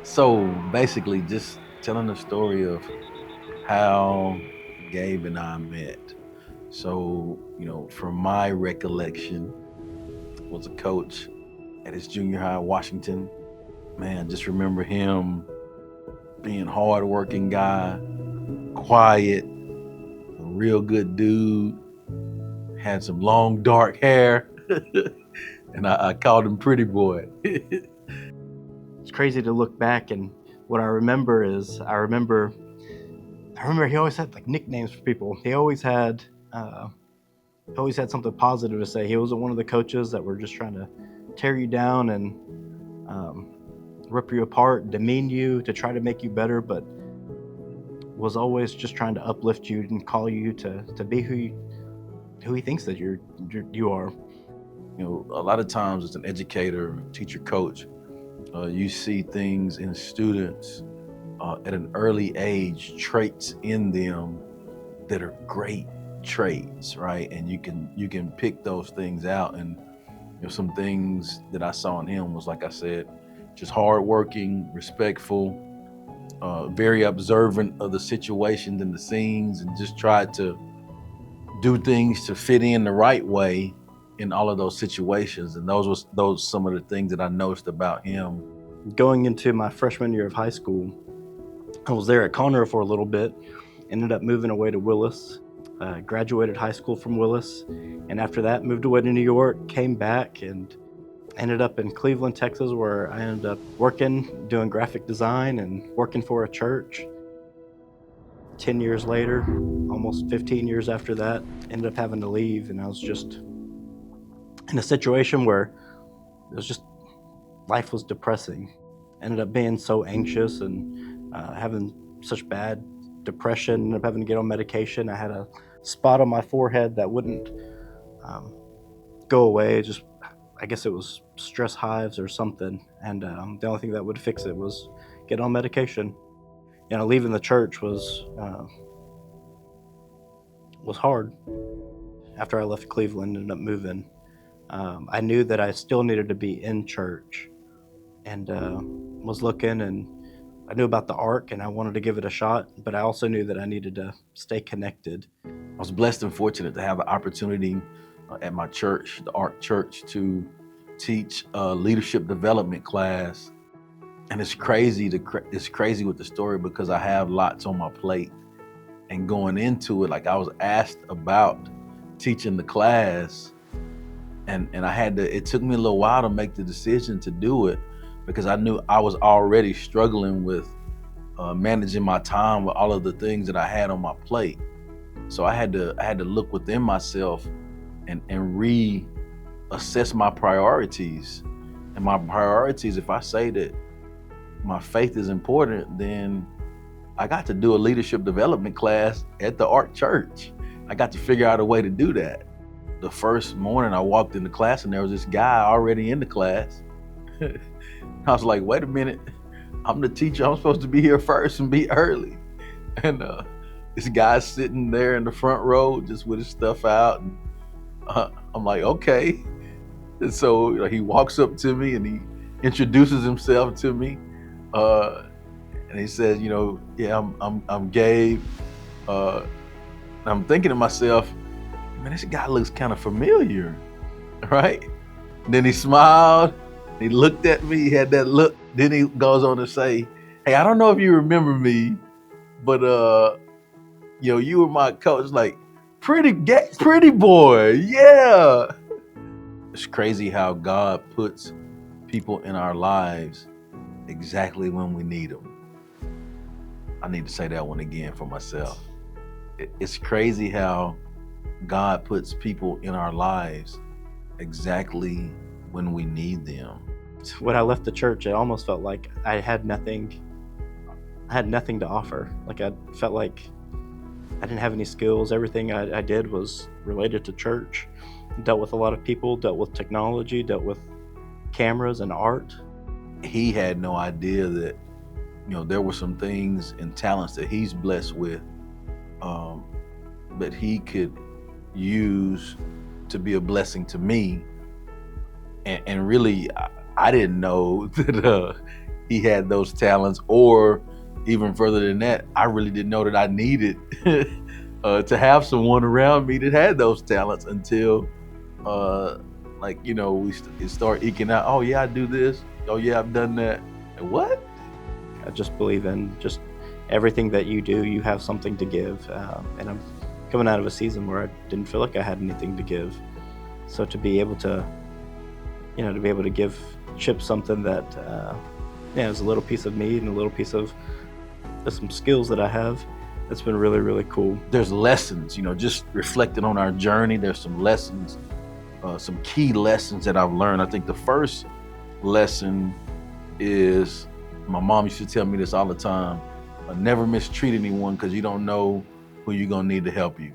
So basically, just telling the story of how Gabe and I met. So, from my recollection, was a coach at his junior high in Washington. Man, just remember him being hardworking guy, quiet, a real good dude, had some long dark hair, and I called him Pretty Boy. It's crazy to look back, and what I remember is I remember he always had like nicknames for people. He always had something positive to say. He wasn't one of the coaches that were just trying to tear you down and um, rip you apart, demean you to try to make you better, but was always just trying to uplift you and call you to be who he thinks that you are. A lot of times as an educator, teacher, coach, you see things in students at an early age, traits in them that are great traits, right? And you can pick those things out. And some things that I saw in him was, like I said, just hardworking, respectful, very observant of the situations and the scenes, and just tried to do things to fit in the right way in all of those situations. And those some of the things that I noticed about him. Going into my freshman year of high school, I was there at Conroe for a little bit, ended up moving away to Willis, graduated high school from Willis, and after that moved away to New York, came back, and ended up in Cleveland, Texas, where I ended up working, doing graphic design and working for a church. 10 years later, almost 15 years after that, ended up having to leave, and I was just in a situation where it was just, life was depressing. Ended up being so anxious and having such bad depression, ended up having to get on medication. I had a spot on my forehead that wouldn't go away. Just, I guess it was stress hives or something. And the only thing that would fix it was get on medication. Leaving the church was hard. After I left Cleveland, ended up moving. I knew that I still needed to be in church, and was looking, and I knew about the ARC and I wanted to give it a shot, but I also knew that I needed to stay connected. I was blessed and fortunate to have the opportunity at my church, the ARC Church, to teach a leadership development class. And it's crazy with the story, because I have lots on my plate. And going into it, like, I was asked about teaching the class, and it took me a little while to make the decision to do it, because I knew I was already struggling with managing my time with all of the things that I had on my plate. So I had to look within myself and reassess my priorities. And my priorities, if I say that my faith is important, then I got to do a leadership development class at the ARC Church. I got to figure out a way to do that. The first morning I walked into class, and there was this guy already in the class. I was like, wait a minute, I'm the teacher. I'm supposed to be here first and be early. And this guy's sitting there in the front row just with his stuff out. And I'm like, okay. And so he walks up to me and he introduces himself to me. And he says, yeah, I'm Gabe. And I'm thinking to myself, man, this guy looks kind of familiar, right? And then he smiled. He looked at me. He had that look. Then he goes on to say, hey, I don't know if you remember me, but you were my coach. Like, pretty boy, yeah. It's crazy how God puts people in our lives exactly when we need them. I need to say that one again for myself. It's crazy how God puts people in our lives exactly when we need them. When I left the church, it almost felt like I had nothing to offer. Like, I felt like I didn't have any skills. Everything I did was related to church. Dealt with a lot of people, dealt with technology, dealt with cameras and art. He had no idea that there were some things and talents that he's blessed with, that he could use to be a blessing to me. And really, I didn't know that he had those talents, or even further than that, I really didn't know that I needed to have someone around me that had those talents until it start eking out. Oh yeah, I do this. Oh yeah, I've done that. And what? I just believe in just everything that you do, you have something to give. And I'm coming out of a season where I didn't feel like I had anything to give. So to be able to, give Chip something that, is a little piece of me and a little piece of some skills that I have, that's been really, really cool. There's lessons, just reflecting on our journey. There's some lessons, some key lessons that I've learned. I think the first lesson is, my mom used to tell me this all the time: never mistreat anyone, because you don't know who you're gonna need to help you,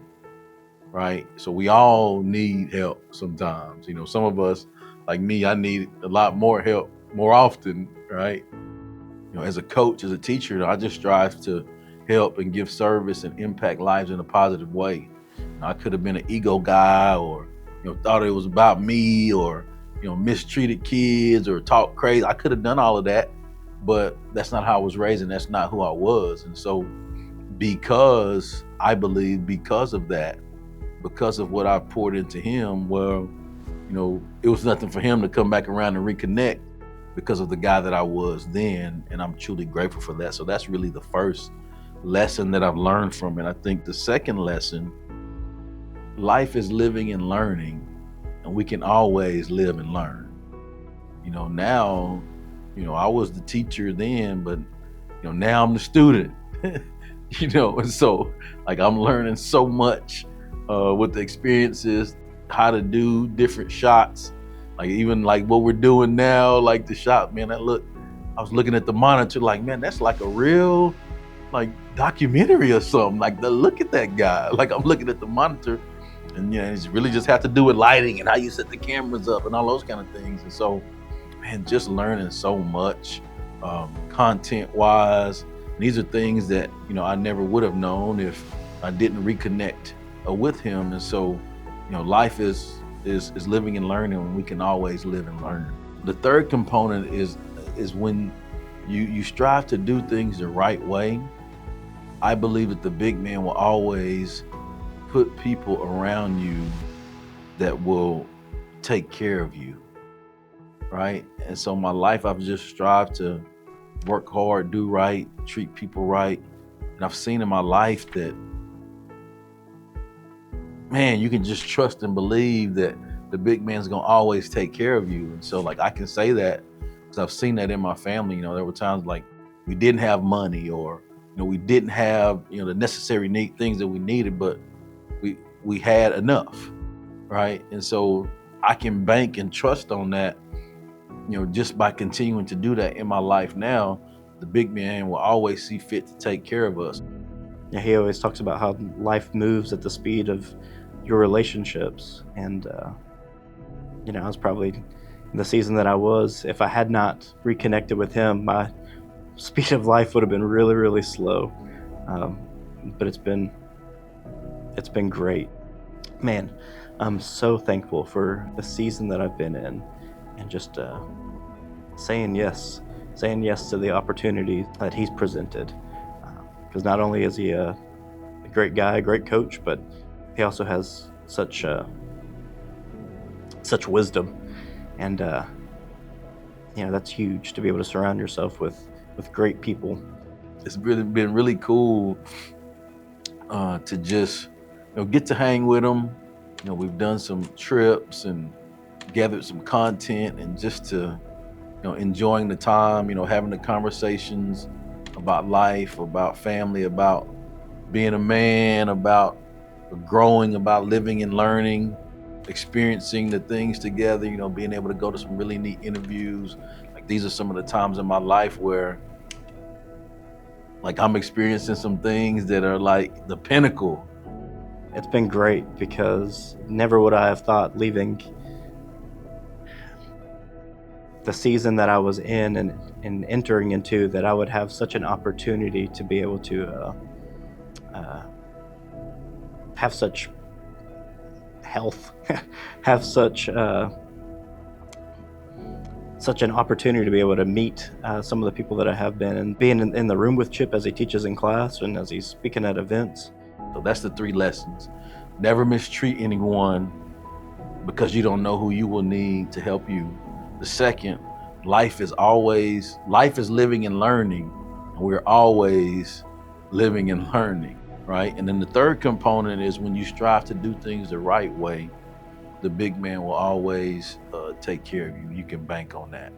right? So we all need help sometimes. Some of us, like me, I need a lot more help more often, right? As a coach, as a teacher, I just strive to help and give service and impact lives in a positive way. I could have been an ego guy, or thought it was about me, or mistreated kids or talk crazy. I could have done all of that, but that's not how I was raised, and that's not who I was. And so because I believe, because of that, because of what I poured into him, well, it was nothing for him to come back around and reconnect, because of the guy that I was then, and I'm truly grateful for that. So that's really the first lesson that I've learned from it. I think the second lesson, life is living and learning, and we can always live and learn. Now, I was the teacher then, but now I'm the student. And so like I'm learning so much with the experiences, how to do different shots. Like even like what we're doing now, like the shot, man, I was looking at the monitor like, man, that's like a real like documentary or something. Like look at that guy. Like I'm looking at the monitor, and it's really just have to do with lighting and how you set the cameras up and all those kind of things. And so, man, just learning so much content wise. These are things that I never would have known if I didn't reconnect with him. And so, life is living and learning, and we can always live and learn. The third component is when you strive to do things the right way. I believe that the big man will always put people around you that will take care of you, right? And so my life, I've just strived to work hard, do right, treat people right. And I've seen in my life that, man, you can just trust and believe that the big man's gonna always take care of you. And so like I can say that because I've seen that in my family. There were times like we didn't have money, or we didn't have the necessary things that we needed, but we had enough, right? And so I can bank and trust on that, just by continuing to do that in my life now. The big man will always see fit to take care of us. Yeah, he always talks about how life moves at the speed of your relationships. And, I was probably in the season that I was, if I had not reconnected with him, my speed of life would have been really, really slow. But it's been great. Man, I'm so thankful for the season that I've been in, and just saying yes to the opportunity that he's presented. Because not only is he a great guy, a great coach, but he also has such wisdom, and that's huge, to be able to surround yourself with great people. It's really been really cool to just get to hang with him. We've done some trips and gathered some content, and just to enjoying the time, having the conversations about life, about family, about being a man, about growing, about living and learning, experiencing the things together, being able to go to some really neat interviews. Like these are some of the times in my life where like I'm experiencing some things that are like the pinnacle. It's been great, because never would I have thought, leaving the season that I was in and entering into, that I would have such an opportunity to be able to have such health, have such such an opportunity to be able to meet some of the people that I have been, and being in the room with Chip as he teaches in class and as he's speaking at events. So that's the 3 lessons. Never mistreat anyone because you don't know who you will need to help you. The second, life is living and learning, and we're always living and learning, right? And then the third component is when you strive to do things the right way, the big man will always take care of you. You can bank on that.